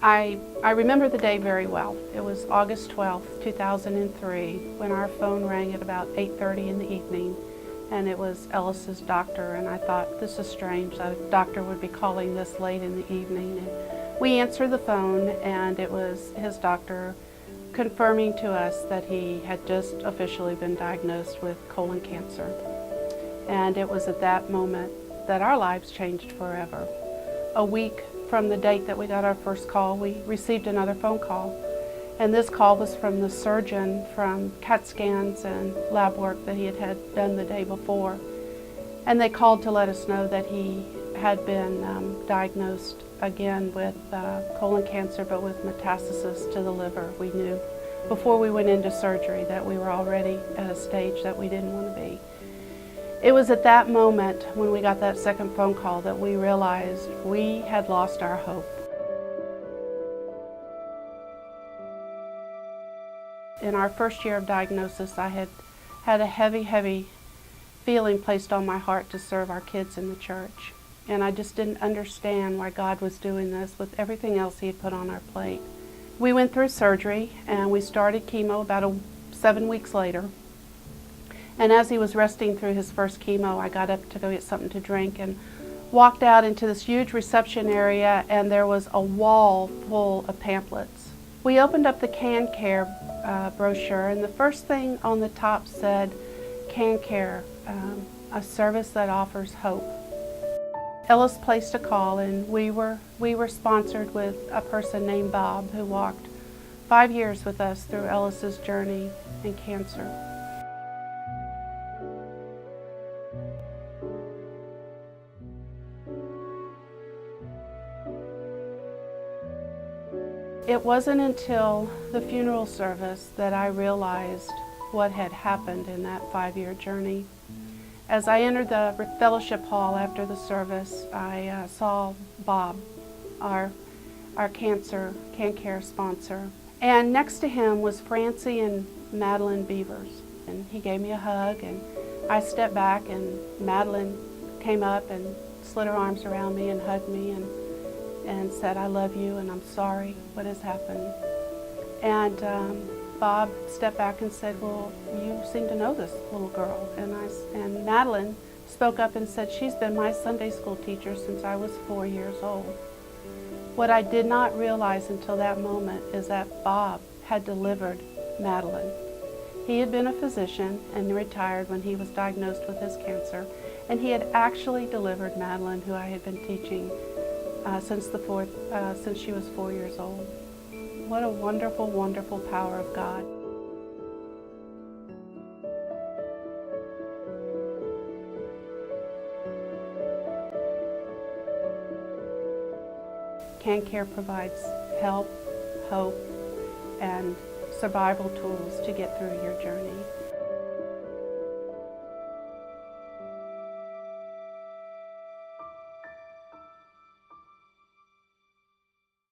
I remember the day very well. It was August 12th, 2003, when our phone rang at about 8:30 in the evening, and it was Ellis's doctor, and I thought, this is strange, a doctor would be calling this late in the evening. And we answered the phone, and it was his doctor confirming to us that he had just officially been diagnosed with colon cancer. And it was at that moment that our lives changed forever. A week from the date that we got our first call, we received another phone call. And this call was from the surgeon from CAT scans and lab work that he had done the day before. And they called to let us know that he had been diagnosed again with colon cancer, but with metastasis to the liver. We knew before we went into surgery that we were already at a stage that we didn't want to be. It was at that moment when we got that second phone call that we realized we had lost our hope. In our first year of diagnosis, I had a heavy feeling placed on my heart to serve our kids in the church. And I just didn't understand why God was doing this with everything else He had put on our plate. We went through surgery and we started chemo about 7 weeks later. And as he was resting through his first chemo, I got up to go get something to drink and walked out into this huge reception area, and there was a wall full of pamphlets. We opened up the CanCare brochure, and the first thing on the top said, CanCare, a service that offers hope. Ellis placed a call, and we were sponsored with a person named Bob who walked 5 years with us through Ellis's journey in cancer. It wasn't until the funeral service that I realized what had happened in that 5-year journey. As I entered the fellowship hall after the service, I saw Bob, our CanCare sponsor. And next to him was Francie and Madeline Beavers. And he gave me a hug, and I stepped back, and Madeline came up and slid her arms around me and hugged me and said, I love you and I'm sorry what has happened. And Bob stepped back and said, well, you seem to know this little girl. And Madeline spoke up and said, she's been my Sunday school teacher since I was 4 years old. What I did not realize until that moment is that Bob had delivered Madeline. He had been a physician and retired when he was diagnosed with his cancer, and he had actually delivered Madeline, who I had been teaching since she was 4 years old. What a wonderful, wonderful power of God. CanCare provides help, hope, and survival tools to get through your journey.